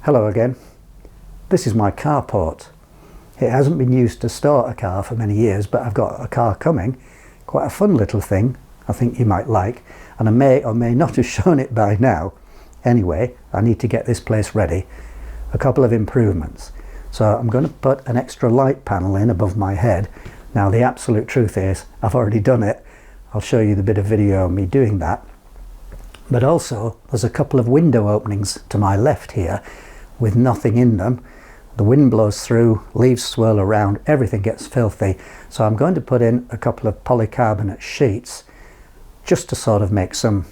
Hello again. This is my carport. It hasn't been used to store a car for many years, but I've got a car coming. Quite a fun little thing I think you might like, and I may or may not have shown it by now. Anyway, I need to get this place ready. A couple of improvements. So I'm going to put an extra light panel in above my head. Now the absolute truth is I've already done it. I'll show you the bit of video of me doing that. But also there's a couple of window openings to my left here with nothing in them. The wind blows through, leaves swirl around, everything gets filthy. So I'm going to put in a couple of polycarbonate sheets just to sort of make some,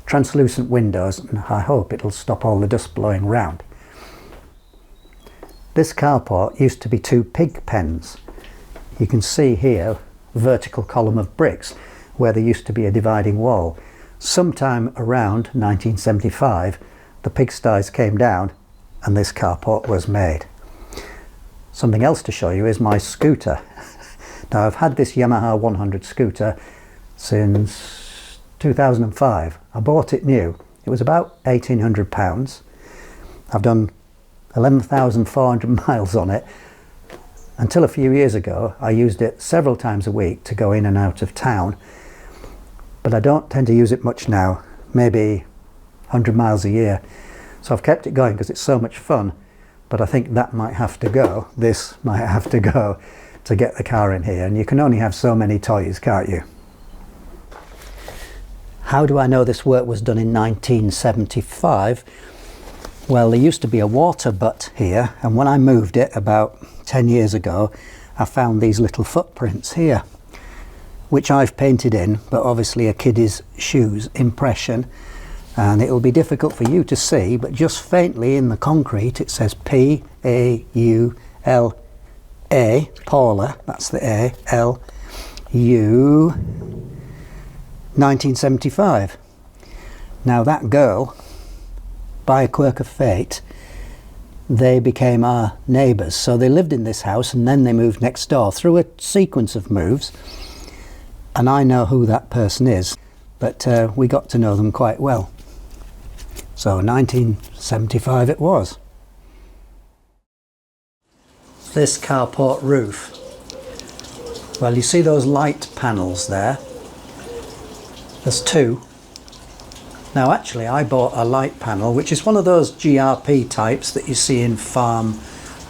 translucent windows, and I hope it'll stop all the dust blowing round. This carport used to be 2 pig pens. You can see here a vertical column of bricks where there used to be a dividing wall. Sometime around 1975 the pigsties came down and this carport was made. Something else to show you is my scooter. Now I've had this Yamaha 100 scooter since 2005. I bought it new. It was about £1,800. I've done 11,400 miles on it. Until a few years ago I used it several times a week to go in and out of town, but I don't tend to use it much now, maybe 100 miles a year. So I've kept it going because it's so much fun, but I think that might have to go. This might have to go to get the car in here, and you can only have so many toys, can't you? How do I know this work was done in 1975? Well, there used to be a water butt here, and when I moved it about 10 years ago, I found these little footprints here, which I've painted in, but obviously a kiddie's shoes impression, and it'll be difficult for you to see, but just faintly in the concrete it says P-A-U-L-A, Paula, that's the A, L-U, 1975. Now that girl, by a quirk of fate, they became our neighbours. So they lived in this house and then they moved next door through a sequence of moves, and I know who that person is, but we got to know them quite well. So 1975 it was. This carport roof. Well, you see those light panels there? There's 2. Now actually I bought a light panel, which is one of those GRP types that you see in farm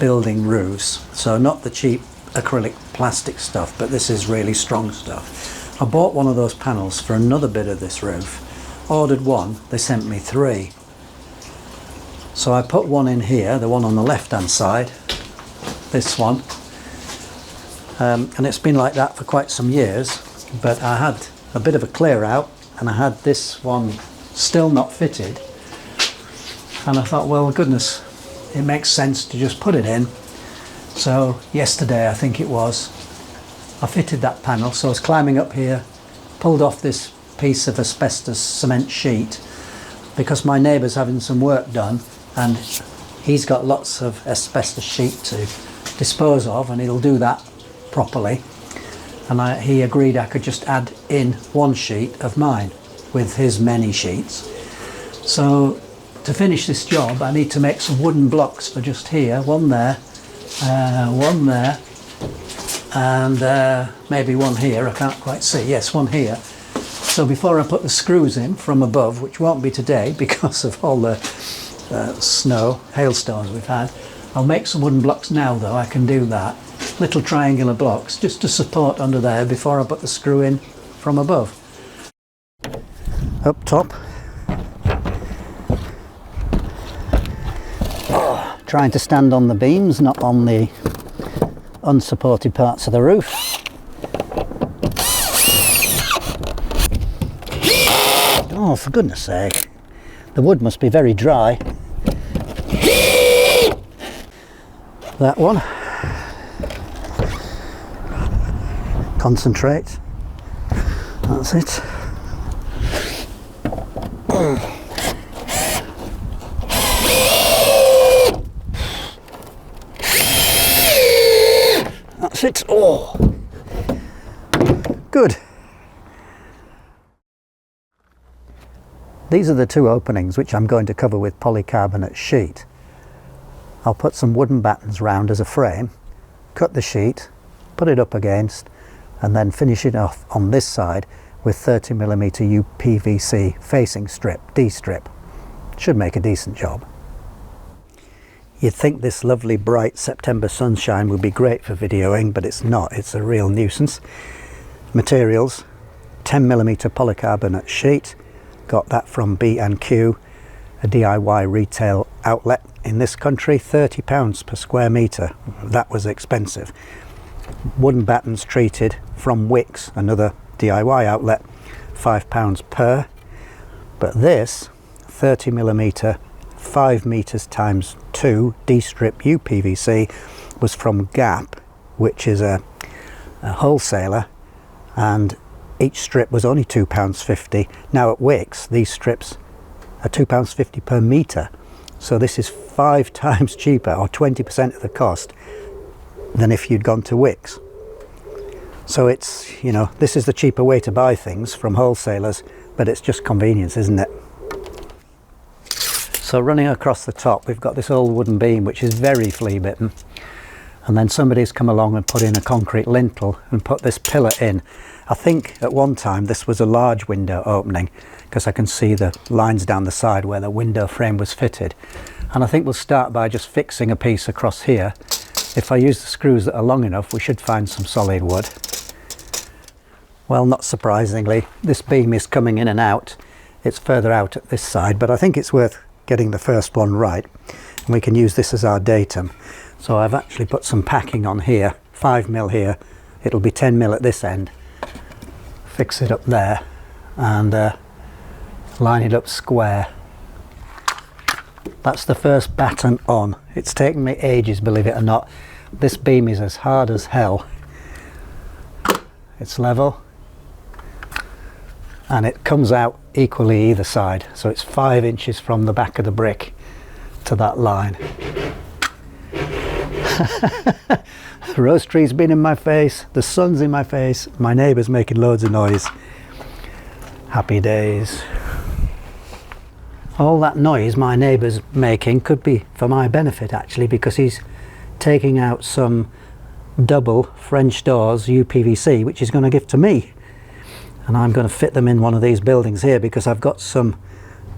building roofs. So not the cheap acrylic plastic stuff, but this is really strong stuff. I bought one of those panels for another bit of this roof. Ordered one, they sent me 3. So I put one in here, the one on the left hand side, this one. And it's been like that for quite some years, but I had a bit of a clear out and I had this one still not fitted, and I thought, well, goodness, it makes sense to just put it in. So yesterday I think it was, I fitted that panel. So I was climbing up here, pulled off this piece of asbestos cement sheet because my neighbour's having some work done and he's got lots of asbestos sheet to dispose of, and he'll do that properly, and he agreed I could just add in 1 sheet of mine with his many sheets. So to finish this job I need to make some wooden blocks for just here, one there, and maybe one here, I can't quite see, yes, one here. So before I put the screws in from above, which won't be today because of all the snow, hailstones we've had, I'll make some wooden blocks now though, I can do that. Little triangular blocks just to support under there before I put the screw in from above. Up top, trying to stand on the beams, not on the unsupported parts of the roof. Oh, for goodness sake, the wood must be very dry. That one. Concentrate. That's it. That's it. Oh, good. These are the two openings which I'm going to cover with polycarbonate sheet. I'll put some wooden battens round as a frame, cut the sheet, put it up against, and then finish it off on this side with 30mm UPVC facing strip, D-strip. Should make a decent job. You'd think this lovely bright September sunshine would be great for videoing, but it's not. It's a real nuisance. Materials: 10mm polycarbonate sheet, got that from B&Q, a DIY retail outlet in this country, £30 per square metre. That was expensive. Wooden battens treated from Wicks, another DIY outlet, £5 per. But this 30mm 5 meters times 2 D-strip UPVC was from Gap, which is a wholesaler, and each strip was only £2.50. Now at Wicks these strips are £2.50 per metre, so this is 5 times cheaper, or 20% of the cost, than if you'd gone to Wicks. So it's, you know, this is the cheaper way to buy things from wholesalers, but it's just convenience, isn't it? So running across the top we've got this old wooden beam which is very flea bitten, and then somebody's come along and put in a concrete lintel and put this pillar in. I think at one time this was a large window opening, because I can see the lines down the side where the window frame was fitted, and I think we'll start by just fixing a piece across here. If I use the screws that are long enough we should find some solid wood. Well, not surprisingly, this beam is coming in and out. It's further out at this side, but I think it's worth getting the first one right, and we can use this as our datum. So I've actually put some packing on here, 5mm here, it'll be 10mm at this end. Fix it up there and line it up square. That's the first batten on. It's taken me ages, believe it or not. This beam is as hard as hell. It's level and it comes out equally either side, so it's 5 inches from the back of the brick to that line. The rose tree's been in my face, the sun's in my face, my neighbour's making loads of noise. Happy days. All that noise my neighbour's making could be for my benefit actually, because he's taking out some double French doors UPVC which he's going to give to me, and I'm going to fit them in one of these buildings here, because I've got some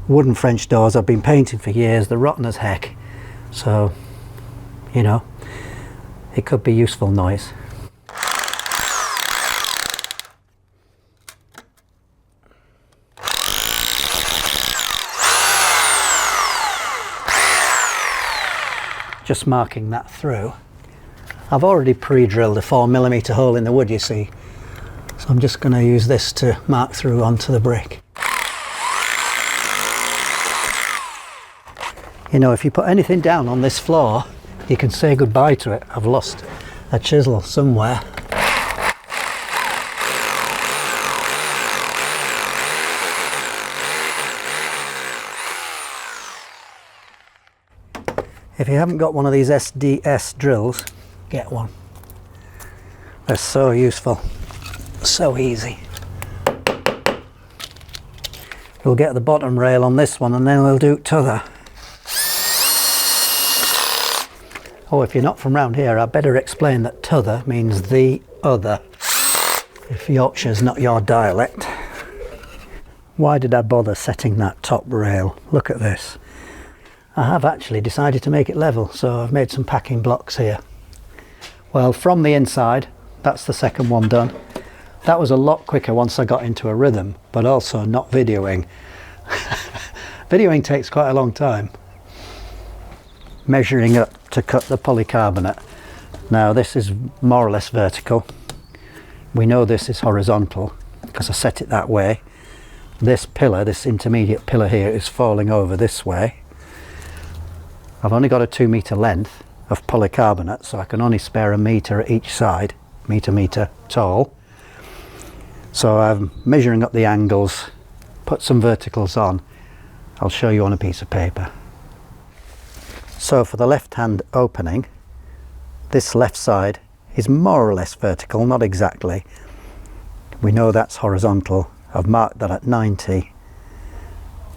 wooden French doors I've been painting for years, they're rotten as heck, so you know, it could be useful noise. Just marking that through. I've already pre-drilled a 4mm hole in the wood, you see, so I'm just going to use this to mark through onto the brick. You know, if you put anything down on this floor you can say goodbye to it. I've lost a chisel somewhere. If you haven't got one of these SDS drills, get one. They're so useful, so easy. We'll get the bottom rail on this one and then we'll do t'other. Oh, if you're not from round here, I'd better explain that t'other means the other, if Yorkshire's not your dialect. Why did I bother setting that top rail? Look at this. I have actually decided to make it level, so I've made some packing blocks here. Well, from the inside, that's the second one done. That was a lot quicker once I got into a rhythm, but also not videoing. Videoing takes quite a long time. Measuring up to cut the polycarbonate. Now this is more or less vertical. We know this is horizontal because I set it that way. This pillar, this intermediate pillar here, is falling over this way. I've only got a 2 metre length of polycarbonate, so I can only spare a metre at each side, metre tall. So I'm measuring up the angles, put some verticals on. I'll show you on a piece of paper. So for the left hand opening, this left side is more or less vertical, not exactly. We know that's horizontal. I've marked that at 90,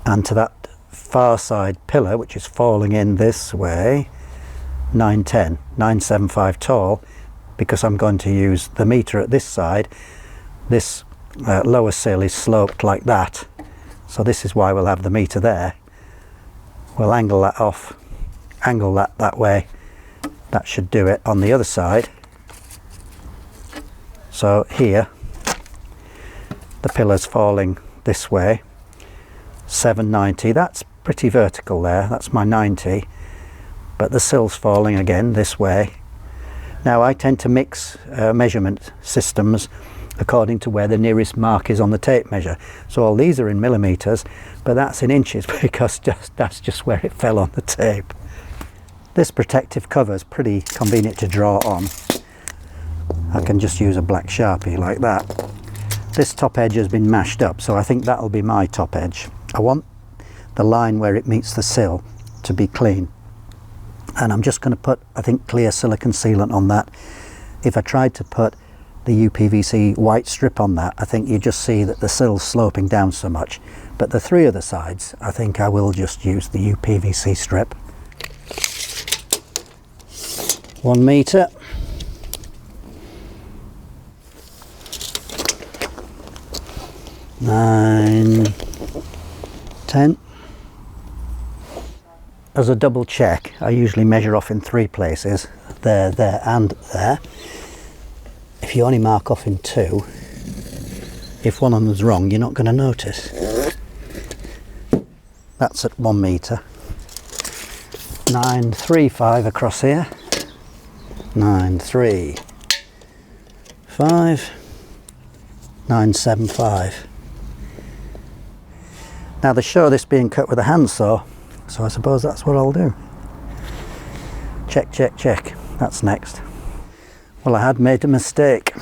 and to that far side pillar, which is falling in this way, 910, 975 tall, because I'm going to use the meter at this side. This lower sill is sloped like that, so this is why we'll have the meter there. We'll angle that off, angle that way. That should do it on the other side. So here, the pillar's falling this way, 790, that's pretty vertical there, that's my 90, but the sill's falling again this way. Now I tend to mix measurement systems according to where the nearest mark is on the tape measure. So all these are in millimeters, but that's in inches because that's just where it fell on the tape. This protective cover is pretty convenient to draw on. I can just use a black Sharpie like that. This top edge has been mashed up, so I think that'll be my top edge. I want the line where it meets the sill to be clean. And I'm just going to put, I think, clear silicone sealant on that. If I tried to put the UPVC white strip on that, I think you just see that the sill's sloping down so much. But the three other sides, I think I will just use the UPVC strip. 1 meter. Nine, 10. As a double check, I usually measure off in 3 places, there, there and there. If you only mark off in 2, if one of them's wrong, you're not going to notice. That's at 1 meter. 935 across here. 935. 975. Now they show this being cut with a handsaw, so I suppose that's what I'll do. Check, check, check. That's next. Well, I had made a mistake.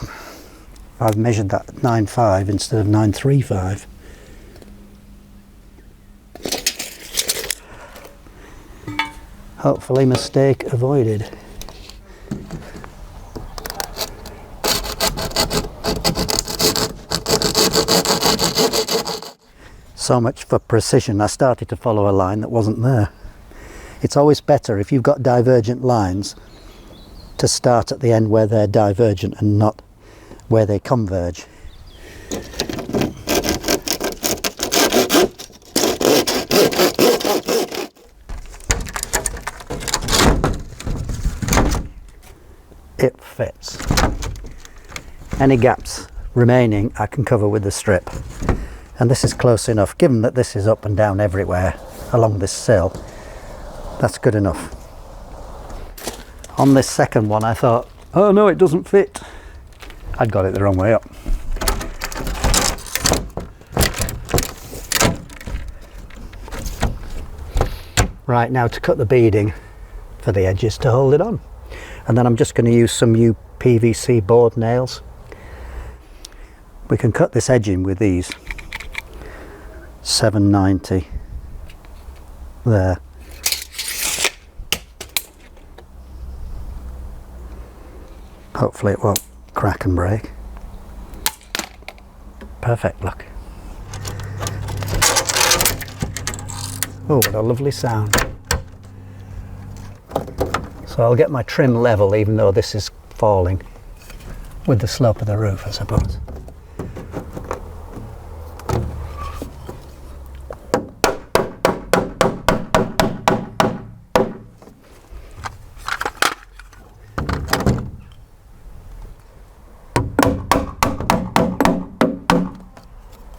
I've measured that at 9.5 instead of 9.35. Hopefully mistake avoided. So much for precision. I started to follow a line that wasn't there. It's always better if you've got divergent lines to start at the end where they're divergent and not where they converge. It fits. Any gaps remaining I can cover with the strip. And this is close enough, given that this is up and down everywhere along this sill. That's good enough. On this second one I thought, oh no, it doesn't fit. I'd got it the wrong way up. Right, now to cut the beading for the edges to hold it on. And then I'm just going to use some UPVC board nails. We can cut this edging with these. 790 there. Hopefully it won't crack and break. Perfect, look. Oh, what a lovely sound. So I'll get my trim level even though this is falling with the slope of the roof, I suppose.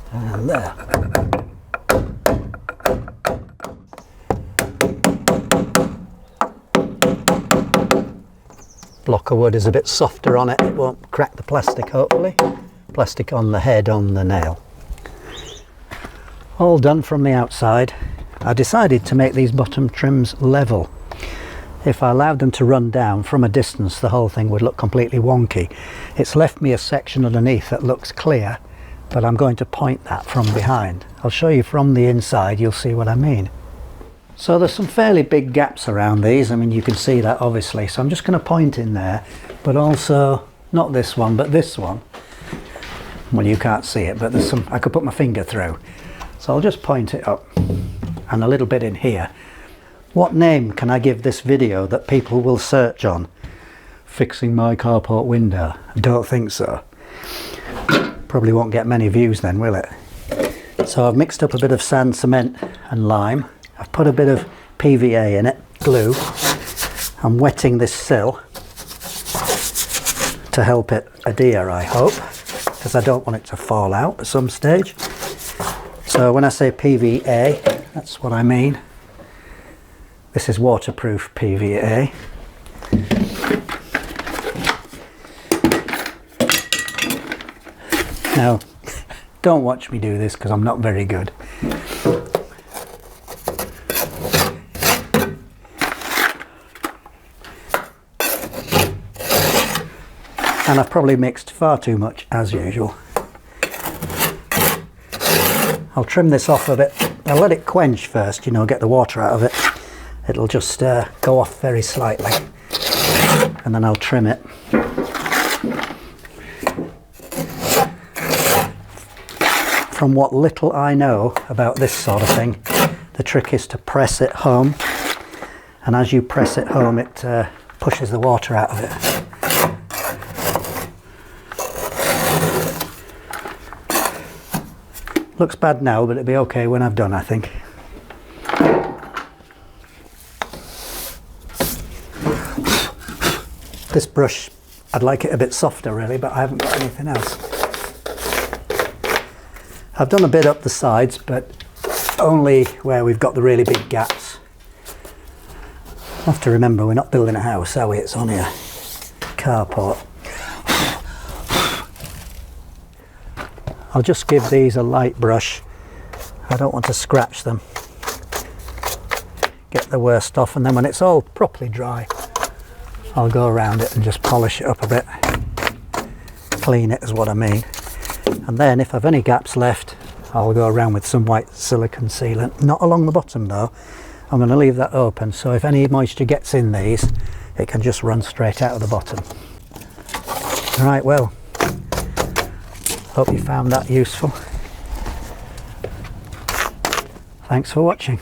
And there. Block of wood is a bit softer on it, it won't crack the plastic hopefully. Plastic on the head on the nail. All done from the outside. I decided to make these bottom trims level. If I allowed them to run down from a distance, the whole thing would look completely wonky. It's left me a section underneath that looks clear, but I'm going to point that from behind. I'll show you from the inside, you'll see what I mean. So there's some fairly big gaps around these, I mean you can see that obviously, so I'm just going to point in there, but also, not this one, but this one. Well, you can't see it, but there's some, I could put my finger through. So I'll just point it up and a little bit in here. What name can I give this video that people will search on? Fixing my carport window? I don't think so. Probably won't get many views then, will it? So I've mixed up a bit of sand, cement and lime. I've put a bit of PVA in it, glue. I'm wetting this sill to help it adhere, I hope, because I don't want it to fall out at some stage. So when I say PVA, that's what I mean. This is waterproof PVA. Now, don't watch me do this because I'm not very good. And I've probably mixed far too much as usual. I'll trim this off a bit. I'll let it quench first, you know, get the water out of it. It'll just go off very slightly. And then I'll trim it. From what little I know about this sort of thing, the trick is to press it home. And as you press it home, it pushes the water out of it. Looks bad now, but it'll be okay when I've done, I think. This brush, I'd like it a bit softer really, but I haven't got anything else. I've done a bit up the sides, but only where we've got the really big gaps. I have to remember we're not building a house, are we? It's only a carport. I'll just give these a light brush. I don't want to scratch them. Get the worst off, and then when it's all properly dry, I'll go around it and just polish it up a bit. Clean it is what I mean. And then if I've any gaps left, I'll go around with some white silicone sealant. Not along the bottom though. I'm going to leave that open, so if any moisture gets in these, it can just run straight out of the bottom. Right, well, hope you found that useful. Thanks for watching.